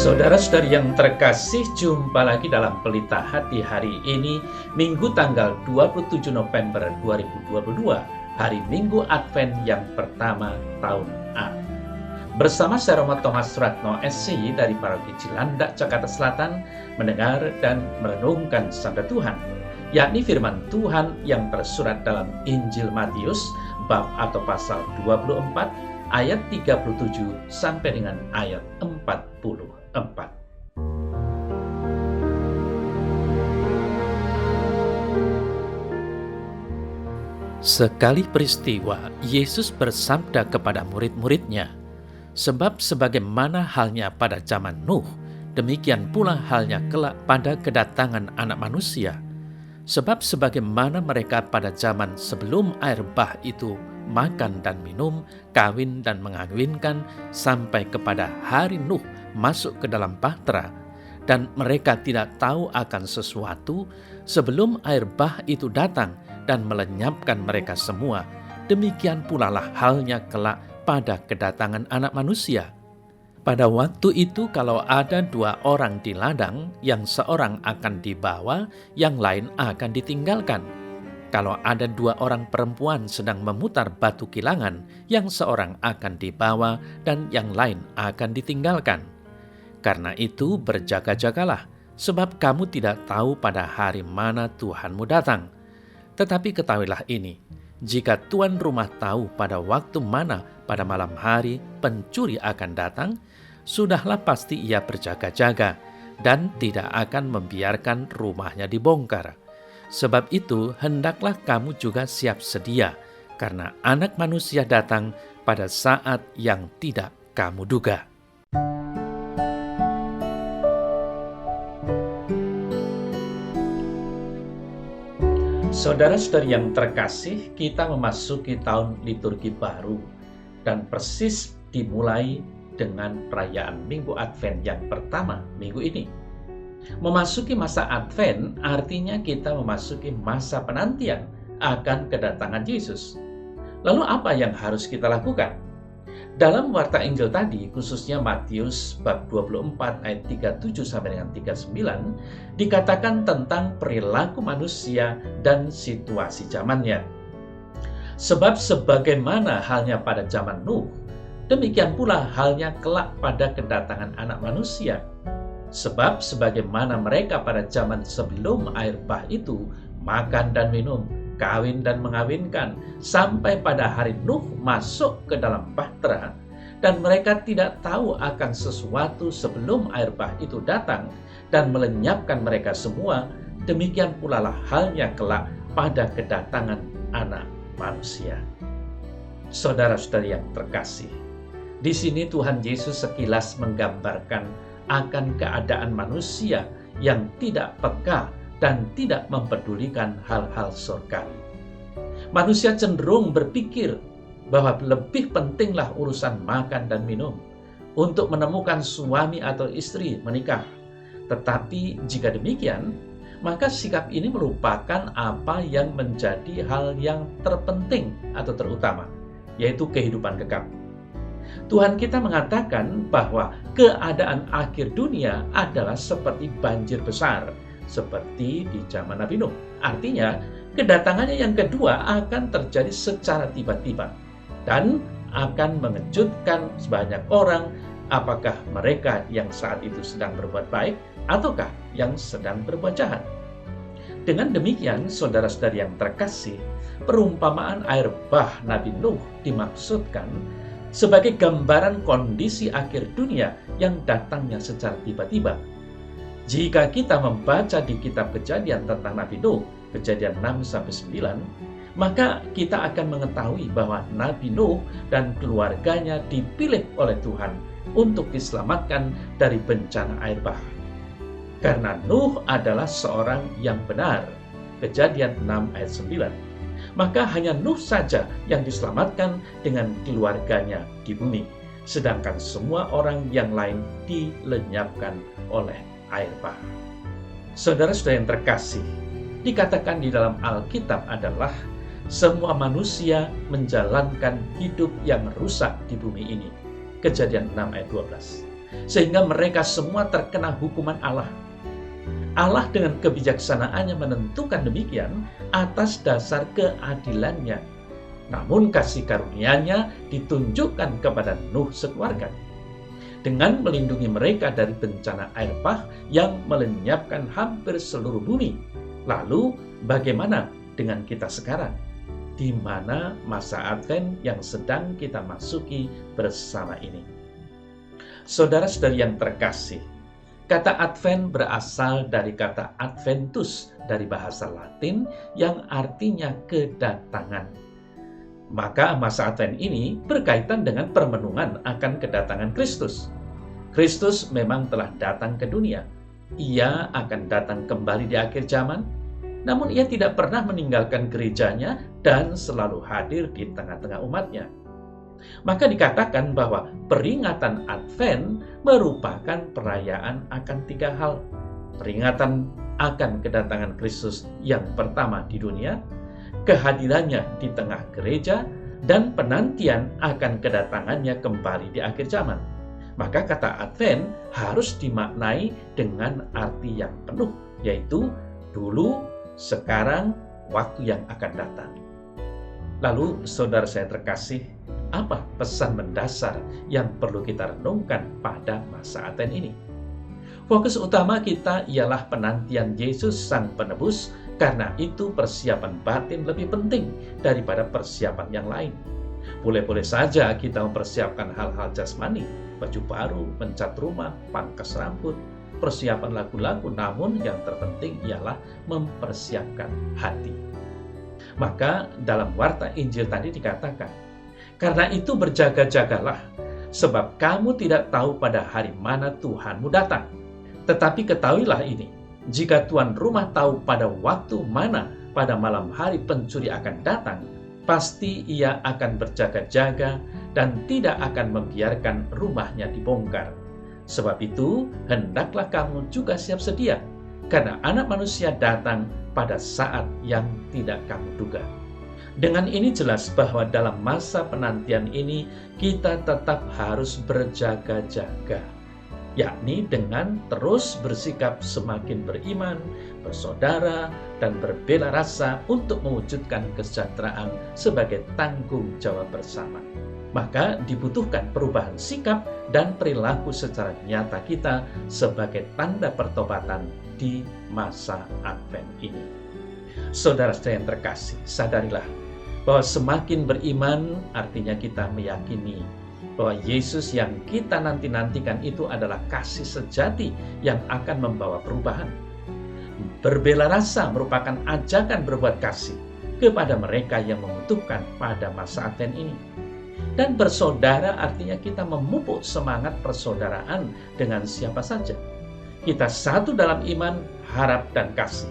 Saudara-saudari yang terkasih, jumpa lagi dalam Pelita Hati hari ini, Minggu tanggal 27 November 2022, hari Minggu Advent yang pertama tahun A. Bersama saya Romo Thomas Suratno SC dari Paroki Cilandak, Jakarta Selatan, mendengar dan merenungkan Sabda Tuhan, yakni firman Tuhan yang tersurat dalam Injil Matius, bab atau pasal 24, ayat 37 sampai dengan ayat 44. Sekali peristiwa, Yesus bersabda kepada murid-muridnya, "Sebab sebagaimana halnya pada zaman Nuh, demikian pula halnya kelak pada kedatangan Anak Manusia. Sebab sebagaimana mereka pada zaman sebelum air bah itu makan dan minum, kawin dan mengawinkan, sampai kepada hari Nuh masuk ke dalam bahtera, dan mereka tidak tahu akan sesuatu sebelum air bah itu datang dan melenyapkan mereka semua. Demikian pula lah halnya kelak pada kedatangan Anak Manusia. Pada waktu itu kalau ada 2 orang di ladang, yang seorang akan dibawa, yang lain akan ditinggalkan. Kalau ada 2 orang perempuan sedang memutar batu kilangan, yang seorang akan dibawa dan yang lain akan ditinggalkan. Karena itu berjaga-jagalah, sebab kamu tidak tahu pada hari mana Tuhanmu datang. Tetapi ketahuilah ini, jika tuan rumah tahu pada waktu mana pada malam hari pencuri akan datang, sudahlah pasti ia berjaga-jaga dan tidak akan membiarkan rumahnya dibongkar. Sebab itu hendaklah kamu juga siap sedia, karena Anak Manusia datang pada saat yang tidak kamu duga." Saudara-saudari yang terkasih, kita memasuki tahun liturgi baru dan persis dimulai dengan perayaan Minggu Advent yang pertama minggu ini. Memasuki masa Advent artinya kita memasuki masa penantian akan kedatangan Yesus. Lalu apa yang harus kita lakukan? Dalam warta Injil tadi, khususnya Matius bab 24 ayat 37 sampai dengan 39, dikatakan tentang perilaku manusia dan situasi zamannya. Sebab sebagaimana halnya pada zaman Nuh, demikian pula halnya kelak pada kedatangan Anak Manusia. Sebab sebagaimana mereka pada zaman sebelum air bah itu makan dan minum, kawin dan mengawinkan, sampai pada hari Nuh masuk ke dalam bahtera, dan mereka tidak tahu akan sesuatu sebelum air bah itu datang dan melenyapkan mereka semua, demikian pula lah halnya kelak pada kedatangan Anak Manusia. Saudara-saudari yang terkasih, di sini Tuhan Yesus sekilas menggambarkan akan keadaan manusia yang tidak peka dan tidak mempedulikan hal-hal surgawi. Manusia cenderung berpikir bahwa lebih pentinglah urusan makan dan minum untuk menemukan suami atau istri menikah. Tetapi jika demikian, maka sikap ini merupakan apa yang menjadi hal yang terpenting atau terutama, yaitu kehidupan kekal. Tuhan kita mengatakan bahwa keadaan akhir dunia adalah seperti banjir besar, seperti di zaman Nabi Nuh. Artinya, kedatangannya yang kedua akan terjadi secara tiba-tiba dan akan mengejutkan sebanyak orang, apakah mereka yang saat itu sedang berbuat baik ataukah yang sedang berbuat jahat. Dengan demikian, saudara-saudari yang terkasih, perumpamaan air bah Nabi Nuh dimaksudkan sebagai gambaran kondisi akhir dunia yang datangnya secara tiba-tiba. Jika kita membaca di kitab Kejadian tentang Nabi Nuh, Kejadian 6-9, maka kita akan mengetahui bahwa Nabi Nuh dan keluarganya dipilih oleh Tuhan untuk diselamatkan dari bencana air bah. Karena Nuh adalah seorang yang benar, Kejadian 6 ayat 9. Maka hanya Nuh saja yang diselamatkan dengan keluarganya di bumi, sedangkan semua orang yang lain dilenyapkan oleh air bah. Saudara-saudara yang terkasih, dikatakan di dalam Alkitab adalah semua manusia menjalankan hidup yang rusak di bumi ini. Kejadian 6 ayat 12. sehingga mereka semua terkena hukuman Allah. Allah dengan kebijaksanaannya menentukan demikian atas dasar keadilannya. Namun kasih karunia-Nya ditunjukkan kepada Nuh sekeluarga dengan melindungi mereka dari bencana air bah yang melenyapkan hampir seluruh bumi. Lalu bagaimana dengan kita sekarang, di mana masa Advent yang sedang kita masuki bersama ini? Saudara-saudari yang terkasih, kata Advent berasal dari kata Adventus dari bahasa Latin yang artinya kedatangan. Maka masa Advent ini berkaitan dengan permenungan akan kedatangan Kristus. Kristus memang telah datang ke dunia. Ia akan datang kembali di akhir zaman, namun ia tidak pernah meninggalkan gerejanya dan selalu hadir di tengah-tengah umatnya. Maka dikatakan bahwa peringatan Advent merupakan perayaan akan 3 hal. Peringatan akan kedatangan Kristus yang pertama di dunia, kehadirannya di tengah gereja, dan penantian akan kedatangannya kembali di akhir zaman. Maka kata Advent harus dimaknai dengan arti yang penuh, yaitu dulu, sekarang, waktu yang akan datang. Lalu saudara saya terkasih, apa pesan mendasar yang perlu kita renungkan pada masa Advent ini? Fokus utama kita ialah penantian Yesus Sang Penebus, karena itu persiapan batin lebih penting daripada persiapan yang lain. Boleh-boleh saja kita mempersiapkan hal-hal jasmani, baju baru, mencat rumah, pangkas rambut, persiapan lagu-lagu, namun yang terpenting ialah mempersiapkan hati. Maka dalam warta Injil tadi dikatakan, karena itu berjaga-jagalah, sebab kamu tidak tahu pada hari mana Tuhanmu datang. Tetapi ketahuilah ini, jika tuan rumah tahu pada waktu mana pada malam hari pencuri akan datang, pasti ia akan berjaga-jaga dan tidak akan membiarkan rumahnya dibongkar. Sebab itu, hendaklah kamu juga siap sedia, karena Anak Manusia datang pada saat yang tidak kamu duga. Dengan ini jelas bahwa dalam masa penantian ini kita tetap harus berjaga-jaga, yakni dengan terus bersikap semakin beriman, bersaudara, dan berbela rasa untuk mewujudkan kesejahteraan sebagai tanggung jawab bersama. Maka dibutuhkan perubahan sikap dan perilaku secara nyata kita sebagai tanda pertobatan di masa Advent ini. Saudara-saudara yang terkasih, sadarilah bahwa semakin beriman artinya kita meyakini bahwa Yesus yang kita nanti-nantikan itu adalah kasih sejati yang akan membawa perubahan. Berbela rasa merupakan ajakan berbuat kasih kepada mereka yang membutuhkan pada masa Advent ini. Dan bersaudara artinya kita memupuk semangat persaudaraan dengan siapa saja. Kita satu dalam iman, harap, dan kasih.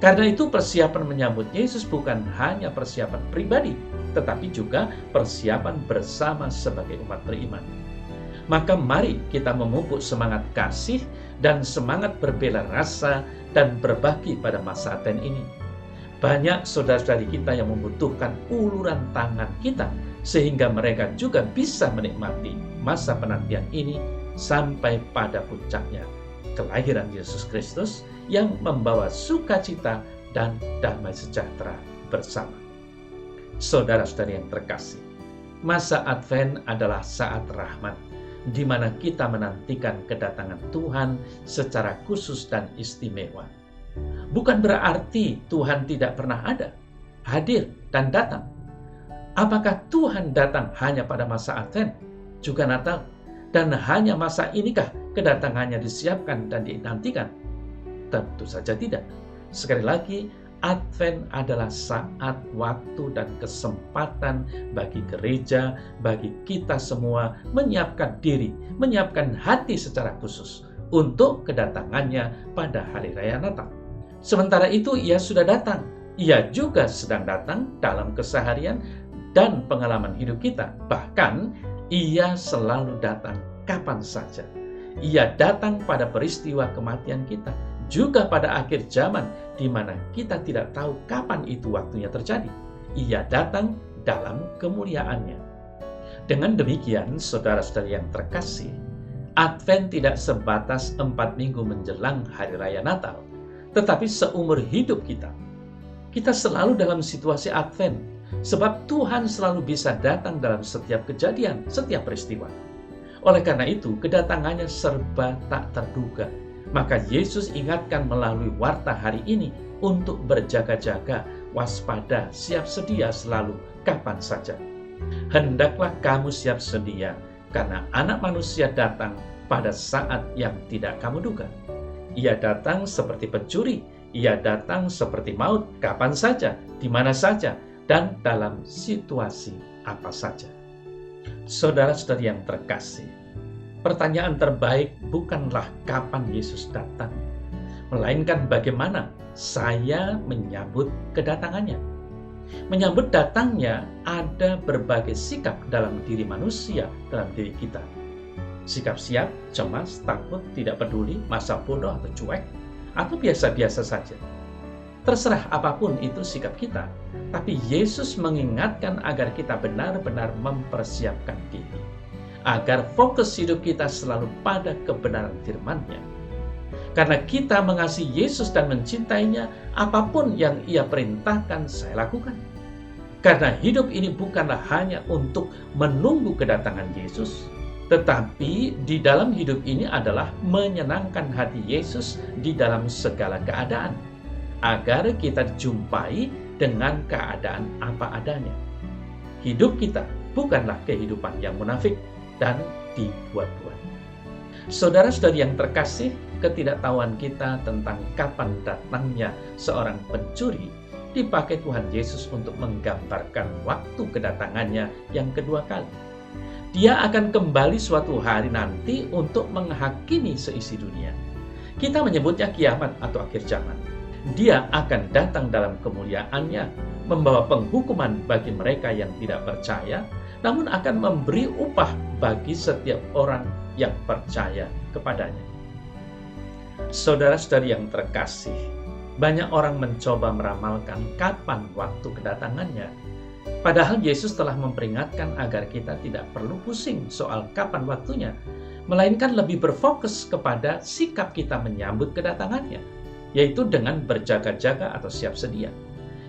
Karena itu persiapan menyambut Yesus bukan hanya persiapan pribadi, tetapi juga persiapan bersama sebagai umat beriman. Maka mari kita memupuk semangat kasih dan semangat berbela rasa dan berbagi pada masa Advent ini. Banyak saudara-saudari kita yang membutuhkan uluran tangan kita, sehingga mereka juga bisa menikmati masa penantian ini sampai pada puncaknya, kelahiran Yesus Kristus yang membawa sukacita dan damai sejahtera bersama. Saudara-saudari yang terkasih, masa Advent adalah saat rahmat, di mana kita menantikan kedatangan Tuhan secara khusus dan istimewa. Bukan berarti Tuhan tidak pernah ada, hadir, dan datang. Apakah Tuhan datang hanya pada masa Advent, juga Natal, dan hanya masa inikah kedatangannya disiapkan dan dinantikan? Tentu saja tidak. Sekali lagi, Advent adalah saat, waktu, dan kesempatan bagi gereja, bagi kita semua menyiapkan diri, menyiapkan hati secara khusus untuk kedatangannya pada Hari Raya Natal. Sementara itu, ia sudah datang. Ia juga sedang datang dalam keseharian dan pengalaman hidup kita. Bahkan, ia selalu datang kapan saja. Ia datang pada peristiwa kematian kita, juga pada akhir zaman di mana kita tidak tahu kapan itu waktunya terjadi. Ia datang dalam kemuliaannya. Dengan demikian, saudara-saudari yang terkasih, Advent tidak sebatas 4 minggu menjelang Hari Raya Natal, tetapi seumur hidup kita. Kita selalu dalam situasi Advent, sebab Tuhan selalu bisa datang dalam setiap kejadian, setiap peristiwa. Oleh karena itu, kedatangannya serba tak terduga. Maka Yesus ingatkan melalui warta hari ini untuk berjaga-jaga, waspada, siap sedia selalu, kapan saja. Hendaklah kamu siap sedia, karena Anak Manusia datang pada saat yang tidak kamu duga. Ia datang seperti pencuri, ia datang seperti maut, kapan saja, di mana saja, dan dalam situasi apa saja. Saudara-saudari yang terkasih, pertanyaan terbaik bukanlah kapan Yesus datang, melainkan bagaimana saya menyambut kedatangannya. Menyambut datangnya ada berbagai sikap dalam diri manusia, dalam diri kita. Sikap siap, cemas, takut, tidak peduli, masa bodoh atau cuek, atau biasa-biasa saja. Terserah apapun itu sikap kita, tapi Yesus mengingatkan agar kita benar-benar mempersiapkan diri, agar fokus hidup kita selalu pada kebenaran firman-Nya. Karena kita mengasihi Yesus dan mencintainya, apapun yang Ia perintahkan saya lakukan. Karena hidup ini bukanlah hanya untuk menunggu kedatangan Yesus, tetapi di dalam hidup ini adalah menyenangkan hati Yesus di dalam segala keadaan, agar kita dijumpai dengan keadaan apa adanya. Hidup kita bukanlah kehidupan yang munafik dan dibuat-buat. Saudara-saudari yang terkasih, ketidaktahuan kita tentang kapan datangnya seorang pencuri dipakai Tuhan Yesus untuk menggambarkan waktu kedatangannya yang kedua kali. Dia akan kembali suatu hari nanti untuk menghakimi seisi dunia. Kita menyebutnya kiamat atau akhir zaman. Dia akan datang dalam kemuliaannya, membawa penghukuman bagi mereka yang tidak percaya, namun akan memberi upah bagi setiap orang yang percaya kepadanya. Saudara-saudari yang terkasih, banyak orang mencoba meramalkan kapan waktu kedatangannya. Padahal Yesus telah memperingatkan agar kita tidak perlu pusing soal kapan waktunya, melainkan lebih berfokus kepada sikap kita menyambut kedatangannya, yaitu dengan berjaga-jaga atau siap sedia.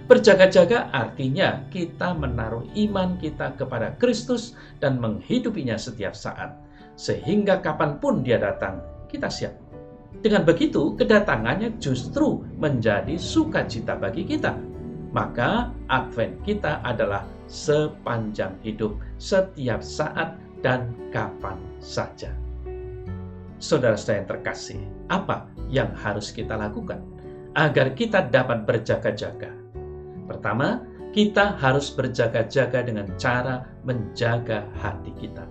Berjaga-jaga artinya kita menaruh iman kita kepada Kristus dan menghidupinya setiap saat, sehingga kapanpun Dia datang, kita siap. Dengan begitu, kedatangannya justru menjadi sukacita bagi kita. Maka Advent kita adalah sepanjang hidup, setiap saat, dan kapan saja. Saudara-saudara yang terkasih, apa yang harus kita lakukan agar kita dapat berjaga-jaga? Pertama, kita harus berjaga-jaga dengan cara menjaga hati kita.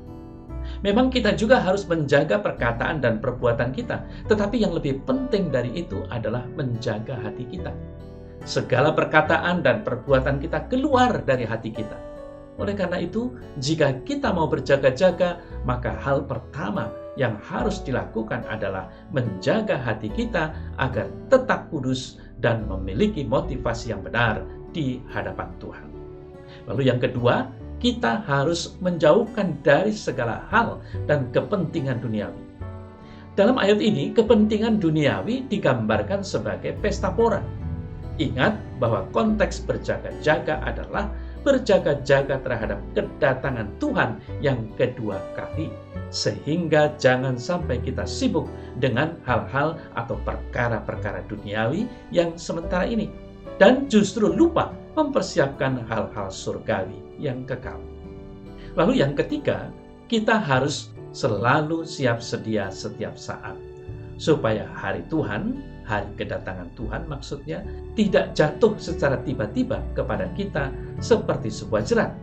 Memang kita juga harus menjaga perkataan dan perbuatan kita, tetapi yang lebih penting dari itu adalah menjaga hati kita. Segala perkataan dan perbuatan kita keluar dari hati kita. Oleh karena itu, jika kita mau berjaga-jaga, maka hal pertama yang harus dilakukan adalah menjaga hati kita agar tetap kudus dan memiliki motivasi yang benar di hadapan Tuhan. Lalu yang kedua, kita harus menjauhkan dari segala hal dan kepentingan duniawi. Dalam ayat ini, kepentingan duniawi digambarkan sebagai pesta pora. Ingat bahwa konteks berjaga-jaga adalah berjaga-jaga terhadap kedatangan Tuhan yang kedua kali, sehingga jangan sampai kita sibuk dengan hal-hal atau perkara-perkara duniawi yang sementara ini, dan justru lupa mempersiapkan hal-hal surgawi yang kekal. Lalu yang ketiga, kita harus selalu siap sedia setiap saat, supaya hari Tuhan, hari kedatangan Tuhan maksudnya, tidak jatuh secara tiba-tiba kepada kita seperti sebuah jerat.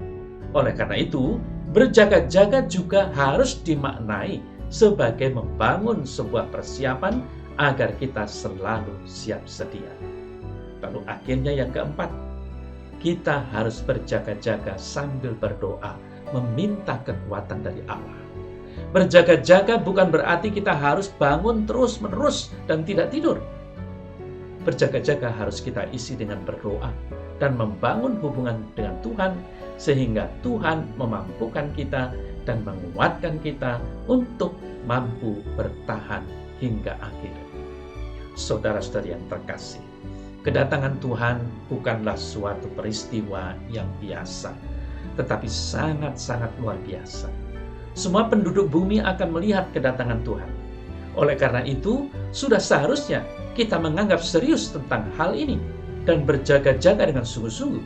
Oleh karena itu, berjaga-jaga juga harus dimaknai sebagai membangun sebuah persiapan agar kita selalu siap sedia. Lalu akhirnya yang keempat, kita harus berjaga-jaga sambil berdoa, meminta kekuatan dari Allah. Berjaga-jaga bukan berarti kita harus bangun terus-menerus dan tidak tidur. Berjaga-jaga harus kita isi dengan berdoa, dan membangun hubungan dengan Tuhan, sehingga Tuhan memampukan kita dan menguatkan kita untuk mampu bertahan hingga akhir. Saudara-saudari yang terkasih, kedatangan Tuhan bukanlah suatu peristiwa yang biasa, tetapi sangat-sangat luar biasa. Semua penduduk bumi akan melihat kedatangan Tuhan. Oleh karena itu, sudah seharusnya kita menganggap serius tentang hal ini dan berjaga-jaga dengan sungguh-sungguh.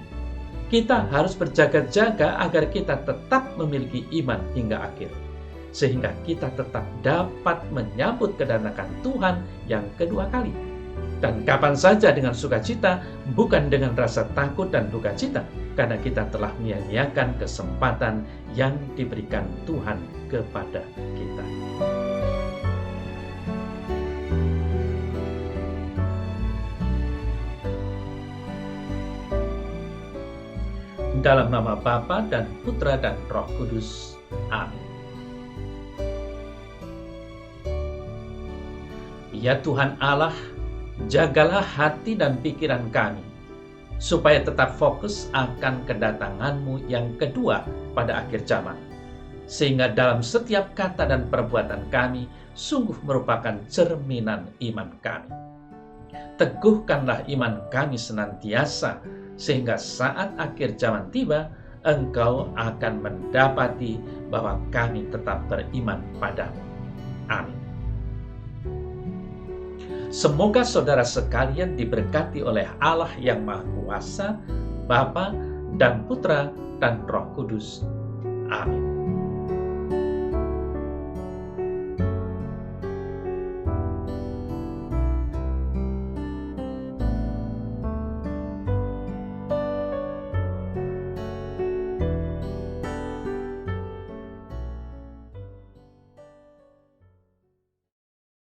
Kita harus berjaga-jaga agar kita tetap memiliki iman hingga akhir, sehingga kita tetap dapat menyambut kedatangan Tuhan yang kedua kali. Dan kapan saja dengan sukacita, bukan dengan rasa takut dan duka cita, karena kita telah menyia-nyiakan kesempatan yang diberikan Tuhan kepada kita. Dalam nama Bapa dan Putra dan Roh Kudus. Amin. Ya Tuhan Allah, jagalah hati dan pikiran kami, supaya tetap fokus akan kedatangan-Mu yang kedua pada akhir zaman, sehingga dalam setiap kata dan perbuatan kami sungguh merupakan cerminan iman kami. Teguhkanlah iman kami senantiasa, sehingga saat akhir zaman tiba, Engkau akan mendapati bahwa kami tetap beriman padamu. Amin. Semoga saudara sekalian diberkati oleh Allah yang Maha Kuasa, Bapa dan Putra dan Roh Kudus. Amin.